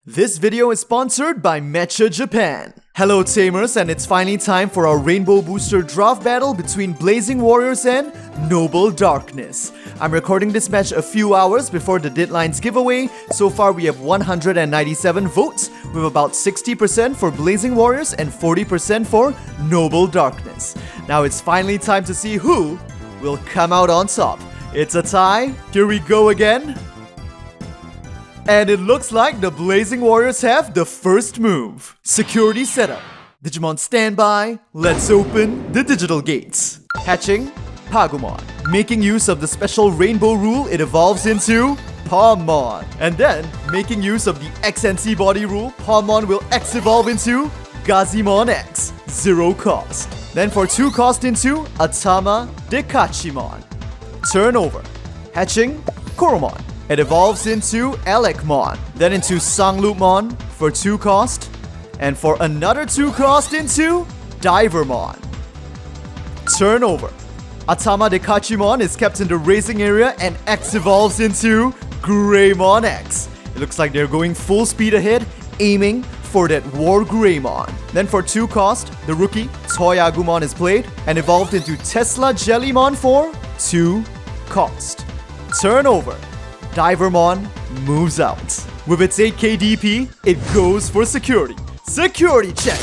This video is sponsored by Meccha Japan. Hello Tamers, and it's finally time for our Rainbow Booster draft battle between Blazing Warriors and Noble Darkness. I'm recording this match a few hours before the deadline's giveaway. So far we have 197 votes, with about 60% for Blazing Warriors and 40% for Noble Darkness. Now it's finally time to see who will come out on top. It's a tie. Here we go again. And it looks like the Blazing Warriors have the first move. Security setup. Digimon standby. Let's open the digital gates. Hatching Pagumon. Making use of the special rainbow rule, it evolves into Palmmon. And then, making use of the XNC body rule, Palmmon will X evolve into Gazimon X. 0 cost. Then for 2 cost into Atama Dekachimon. Turn over. Hatching Koromon. It evolves into Alekmon, then into Sangloopmon for 2 cost, and for another 2 cost into Divermon. Turn over. Atama Dekachimon is kept in the racing area and X evolves into Greymon X. It looks like they're going full speed ahead, aiming for that War Greymon. Then for 2 cost, the rookie Toyagumon is played and evolved into Tesla Jellymon for 2 cost. Turn over. Divermon moves out. With its 8k DP, it goes for security. Security check!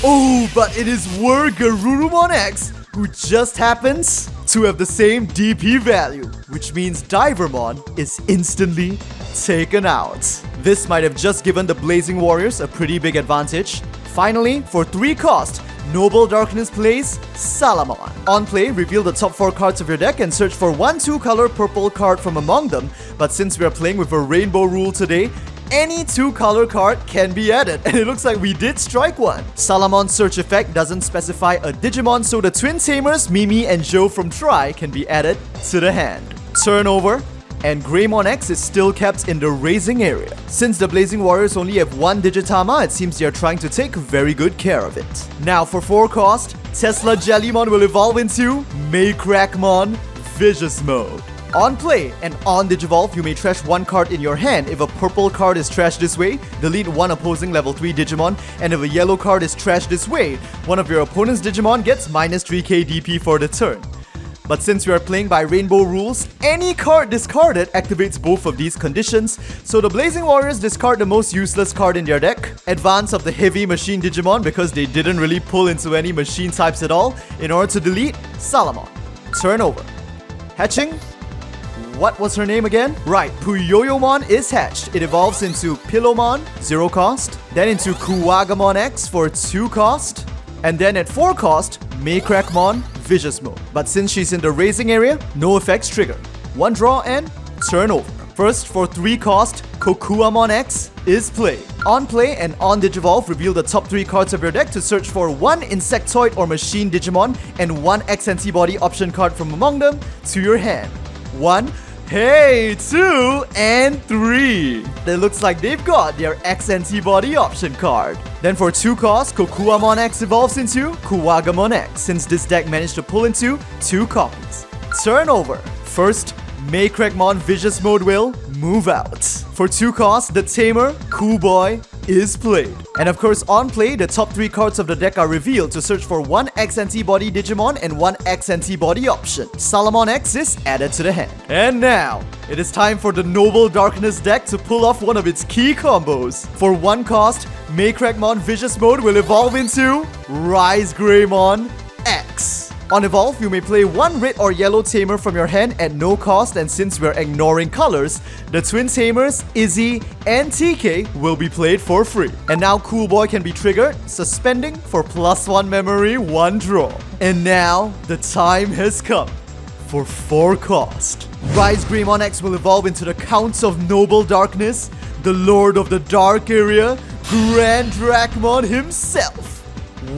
Oh, but it is Garurumon X, who just happens to have the same DP value, which means Divermon is instantly taken out. This might have just given the Blazing Warriors a pretty big advantage. Finally, for 3 cost, Noble Darkness plays Salamon. On play, reveal the top 4 cards of your deck and search for one 2-color purple card from among them. But since we are playing with a rainbow rule today, any 2-color card can be added, and it looks like we did strike one. Salamon's search effect doesn't specify a Digimon, so the twin tamers, Mimi and Joe from Tri, can be added to the hand. Turn over. And Greymon X is still kept in the raising area. Since the Blazing Warriors only have 1 Digitama, it seems they are trying to take very good care of it. Now for 4 cost, Tesla Jellymon will evolve into Maycrackmon Vicious Mode. On play and on Digivolve, you may trash 1 card in your hand. If a purple card is trashed this way, delete 1 opposing level 3 Digimon, and if a yellow card is trashed this way, one of your opponent's Digimon gets minus 3k DP for the turn. But since we are playing by rainbow rules, any card discarded activates both of these conditions, so the Blazing Warriors discard the most useless card in their deck, Advance of the Heavy Machine Digimon because they didn't really pull into any machine types at all, in order to delete Salamon. Turn over. Hatching? What was her name again? Right, Puyoyomon is hatched. It evolves into Pillowmon, 0 cost, then into Kuwagamon X for 2 cost, and then at 4 cost, Maycrackmon Vicious Mode. But since she's in the raising area, no effects trigger. 1 draw and turn over. First, for 3 cost, Kokuamon X is played. On play and on Digivolve, reveal the top 3 cards of your deck to search for 1 Insectoid or Machine Digimon and 1 XNC Body option card from among them to your hand. 1, hey, 2, and 3. It looks like they've got their XNC Body option card. Then for 2 cost, Kokuamon X evolves into Kuwagamon X, since this deck managed to pull into 2 copies. Turn over. First, Maycrackmon Vicious Mode will move out. For 2 cost, the Tamer, Cool Boy, is played. And of course, on play, the top 3 cards of the deck are revealed to search for 1 XNT Body Digimon and 1 XNT Body option. Salamon X is added to the hand. And now, it is time for the Noble Darkness deck to pull off one of its key combos. For 1 cost, Maycrackmon Vicious Mode will evolve into Rise Greymon X. On evolve, you may play 1 red or yellow tamer from your hand at no cost, and since we're ignoring colors, the twin tamers, Izzy and TK will be played for free. And now Cool Boy can be triggered, suspending for +1 memory, 1 draw. And now, the time has come for 4 cost. Rise Greymon X will evolve into the Counts of Noble Darkness, the Lord of the Dark Area, Grand Dracmon himself.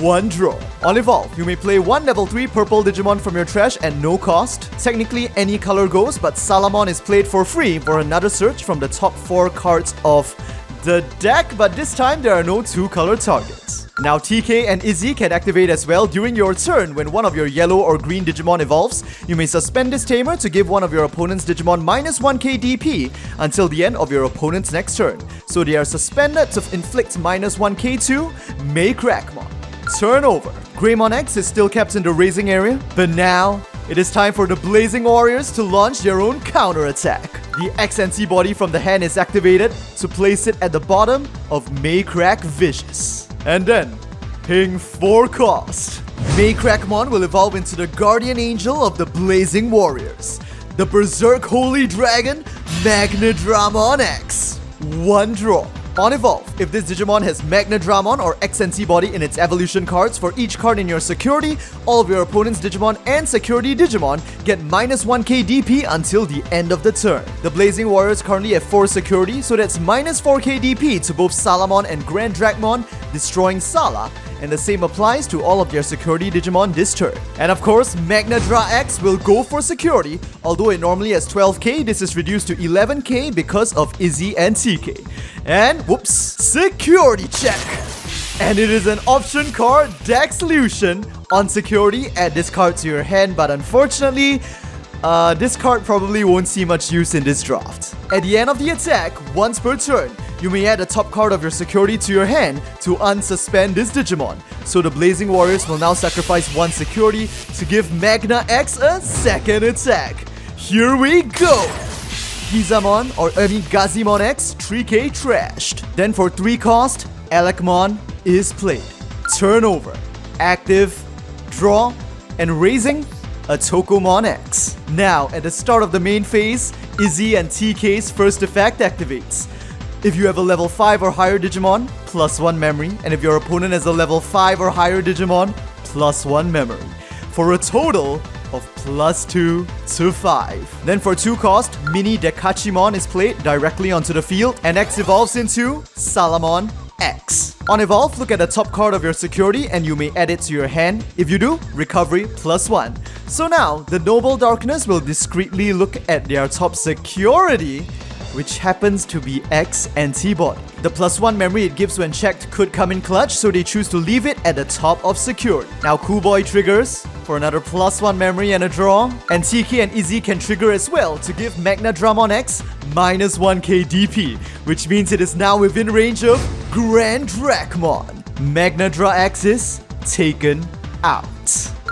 1 draw. On evolve, you may play 1 level 3 purple Digimon from your trash at no cost. Technically, any color goes, but Salamon is played for free for another search from the top 4 cards of the deck, but this time there are no 2-color targets. Now TK and Izzy can activate as well during your turn. When one of your yellow or green Digimon evolves, you may suspend this tamer to give one of your opponent's Digimon minus 1k DP until the end of your opponent's next turn. So they are suspended to inflict minus 1k to Meccha. Turn over. Greymon X is still kept in the raising area, but now it is time for the Blazing Warriors to launch their own counter-attack. The X antibody from the hand is activated to place it at the bottom of Meccha Vicious. And then, paying 4 cost, Meccha will evolve into the Guardian Angel of the Blazing Warriors, the Berserk Holy Dragon, Magnadramon X. 1 draw. On evolve, if this Digimon has Magnadramon or X antibody in its evolution cards, for each card in your security, all of your opponent's Digimon and security Digimon get minus 1k DP until the end of the turn. The Blazing Warriors currently have 4 security, so that's minus 4k DP to both Salamon and Grand Dracmon, destroying Sala, and the same applies to all of their security Digimon this turn. And of course, Magnadra X will go for security. Although it normally has 12k, this is reduced to 11k because of Izzy and TK. And whoops, security check! And it is an option card, Deck Solution. On security, add this card to your hand, but unfortunately, this card probably won't see much use in this draft. At the end of the attack, once per turn, you may add a top card of your security to your hand to unsuspend this Digimon. So the Blazing Warriors will now sacrifice 1 security to give Magna X a second attack. Here we go! Gazimon X 3k trashed. Then for 3 cost, Alakmon is played. Turn over. Active, draw, and raising a Tokomon X. Now, at the start of the main phase, Izzy and TK's first effect activates. If you have a level 5 or higher Digimon, plus 1 memory, and if your opponent has a level 5 or higher Digimon, plus 1 memory, for a total of plus 2 to 5. Then for 2 cost, Mini Dekachimon is played directly onto the field, and X evolves into Salamon X. On evolve, look at the top card of your security and you may add it to your hand. If you do, recovery plus 1. So now, the Noble Darkness will discreetly look at their top security, which happens to be X antibody. The plus 1 memory it gives when checked could come in clutch, so they choose to leave it at the top of security. Now Cool Boy triggers for another plus 1 memory and a draw, and TK and Izzy can trigger as well to give Magnadramon X minus 1k DP, which means it is now within range of Grand Dracmon. Magnadra X is taken out.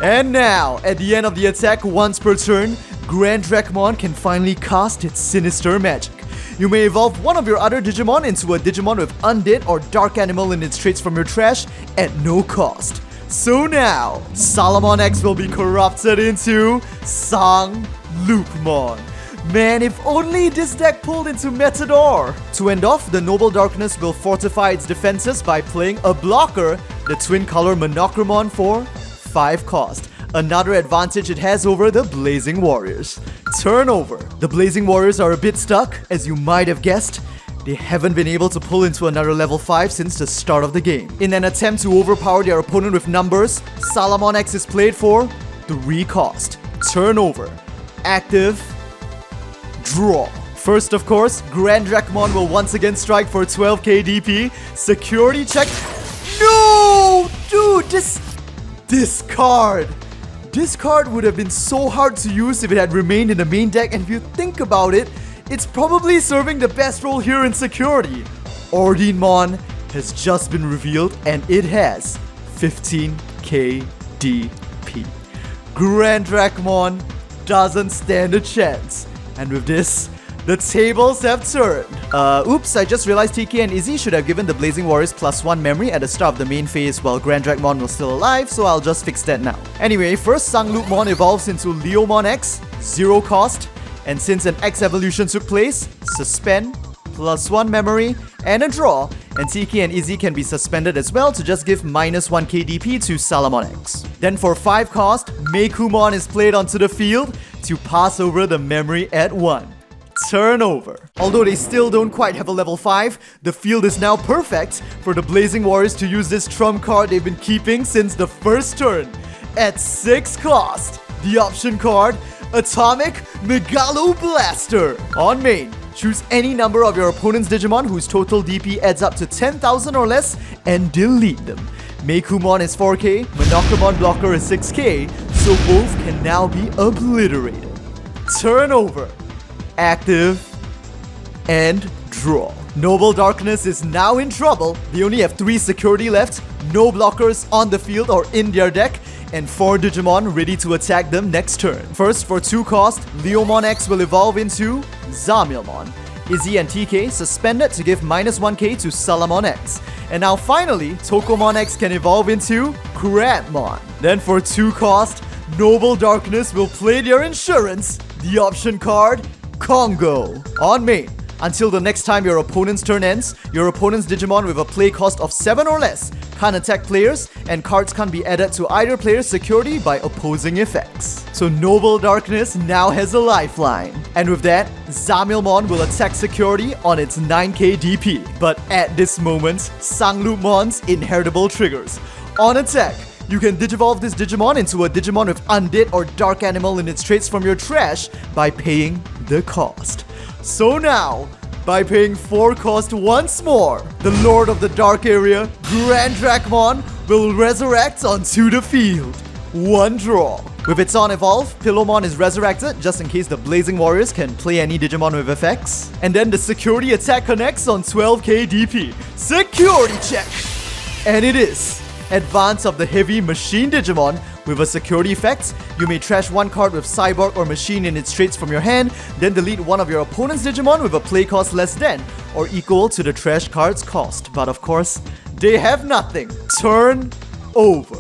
And now, at the end of the attack once per turn, Grand Dracmon can finally cast its sinister magic. You may evolve one of your other Digimon into a Digimon with Undead or Dark Animal in its traits from your trash at no cost. So now, Salamon X will be corrupted into Sang Loopmon. Man, if only this deck pulled into Metador! To end off, the Noble Darkness will fortify its defenses by playing a blocker, the twin color Monochromon for 5 cost. Another advantage it has over the Blazing Warriors. Turn over. The Blazing Warriors are a bit stuck, as you might have guessed. They haven't been able to pull into another level 5 since the start of the game. In an attempt to overpower their opponent with numbers, Salamon X is played for 3 cost. Turn over. Active. Draw. First, of course, Grand Dracmon will once again strike for 12k DP. Security check. No! Dude, this card. This card would have been so hard to use if it had remained in the main deck, and if you think about it, it's probably serving the best role here in security. Ordinmon has just been revealed and it has 15k DP. Grand Dracmon doesn't stand a chance. And with this, the tables have turned. Oops, I just realized TK and Izzy should have given the Blazing Warriors plus 1 memory at the start of the main phase while Grand Dracmon was still alive, so I'll just fix that now. Anyway, first Sang Loopmon evolves into Leomon X, 0 cost, and since an X evolution took place, suspend, plus 1 memory, and a draw, and TK and Izzy can be suspended as well to just give minus 1k DP to Salamon X. Then for 5 cost, Meikumon is played onto the field to pass over the memory at 1. Turn over. Although they still don't quite have a level 5, the field is now perfect for the Blazing Warriors to use this trump card they've been keeping since the first turn. At 6 cost, the option card, Atomic Megalo Blaster. On main, choose any number of your opponent's Digimon whose total DP adds up to 10,000 or less and delete them. Meikumon is 4k, Monochromon blocker is 6k, so both can now be obliterated. Turn over. Active. And draw. Noble Darkness is now in trouble. They only have 3 security left, no blockers on the field or in their deck, and 4 Digimon ready to attack them next turn. First, for 2 cost, Leomon X will evolve into Zamilmon. Izzy and TK suspended to give -1k to Salamon X. And now finally, Tokomon X can evolve into Crabmon. Then for 2 cost, Noble Darkness will play their insurance, the option card, Congo. On main, until the next time your opponent's turn ends, your opponent's Digimon with a play cost of 7 or less can't attack players, and cards can't be added to either player's security by opposing effects. So Noble Darkness now has a lifeline. And with that, Zamilmon will attack security on its 9k DP. But at this moment, Sanglupmon's inheritable triggers. On attack, you can digivolve this Digimon into a Digimon with Undead or Dark Animal in its traits from your trash by paying the cost. So now, by paying 4 cost once more, the Lord of the Dark Area, Grand Dracmon, will resurrect onto the field. 1 draw. With its on evolve, Pillowmon is resurrected just in case the Blazing Warriors can play any Digimon with effects. And then the security attack connects on 12k DP. Security check! And it is. Advance of the Heavy Machine Digimon. With a security effect, you may trash 1 card with Cyborg or Machine in its traits from your hand, then delete 1 of your opponent's Digimon with a play cost less than or equal to the trash card's cost. But of course, they have nothing. Turn over.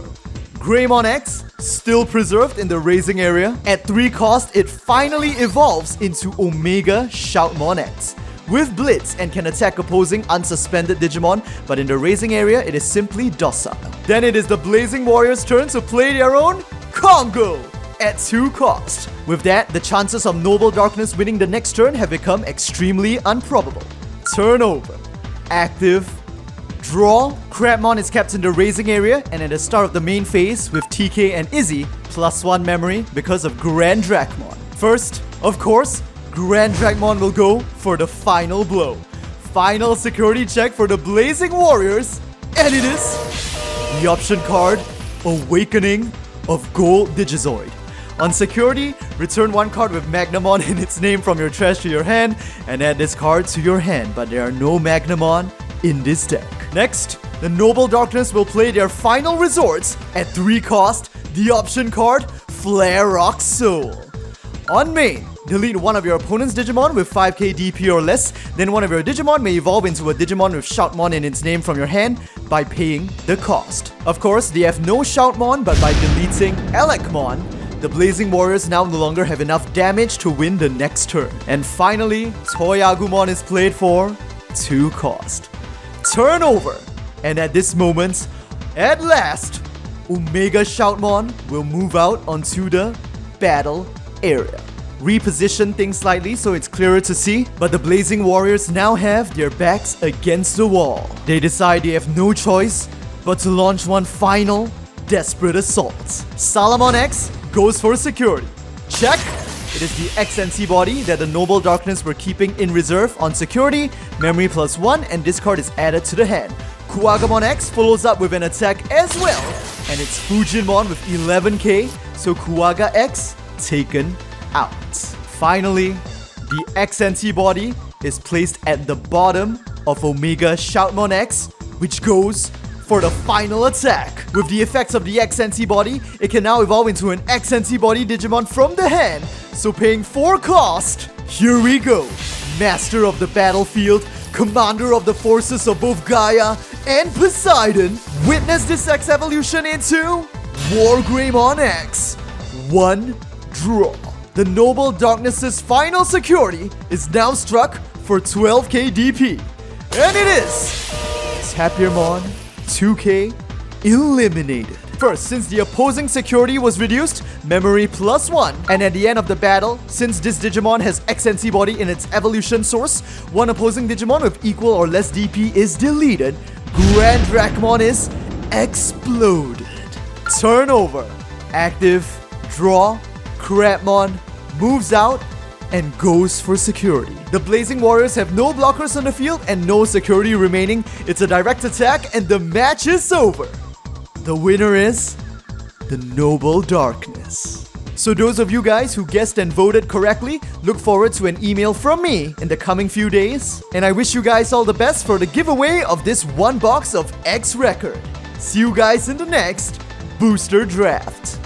Greymon X, still preserved in the raising area. At 3 cost, it finally evolves into Omega Shoutmon X. With Blitz and can attack opposing unsuspended Digimon, but in the raising area, it is simply docile. Then it is the Blazing Warriors' turn to play their own Congo at 2 cost. With that, the chances of Noble Darkness winning the next turn have become extremely improbable. Turn over. Active. Draw. Crabmon is kept in the raising area, and at the start of the main phase with TK and Izzy, +1 memory because of Grand Dracmon. First, of course, Grand Dracmon will go for the final blow. Final security check for the Blazing Warriors, and it is the option card, Awakening of Gold Digizoid. On security, return 1 card with Magnamon in its name from your trash to your hand, and add this card to your hand, but there are no Magnamon in this deck. Next, the Noble Darkness will play their final resorts at 3 cost, the option card, Flare Rock Soul. On main, delete 1 of your opponent's Digimon with 5k DP or less, then 1 of your Digimon may evolve into a Digimon with Shoutmon in its name from your hand by paying the cost. Of course, they have no Shoutmon, but by deleting Elecmon, the Blazing Warriors now no longer have enough damage to win the next turn. And finally, Toyagumon is played for 2 cost. Turn over. And at this moment, at last, Omega Shoutmon will move out onto the battle area. Reposition things slightly so it's clearer to see, but the Blazing Warriors now have their backs against the wall. They decide they have no choice but to launch one final desperate assault. Salamon X goes for security. Check! It is the XNC body that the Noble Darkness were keeping in reserve on security, memory +1, and this card is added to the hand. Kuwagamon X follows up with an attack as well, and it's Fujinmon with 11k, so Kuwaga X taken out. Finally, the XNT body is placed at the bottom of Omega Shoutmon X, which goes for the final attack. With the effects of the XNT body, it can now evolve into an XNT body Digimon from the hand, so paying 4 cost. Here we go. Master of the battlefield, commander of the forces of both Gaia and Poseidon, witness this X evolution into War Greymon X. 1 draw. The Noble Darkness's final security is now struck for 12k DP. And it is Tapirmon 2k eliminated. First, since the opposing security was reduced, memory +1. And at the end of the battle, since this Digimon has XNC body in its evolution source, 1 opposing Digimon with equal or less DP is deleted. Grand Dracmon is exploded. Turn over. Active. Draw. Crabmon moves out and goes for security. The Blazing Warriors have no blockers on the field and no security remaining. It's a direct attack and the match is over. The winner is the Noble Darkness. So those of you guys who guessed and voted correctly, look forward to an email from me in the coming few days. And I wish you guys all the best for the giveaway of this one box of X Record. See you guys in the next Booster Draft.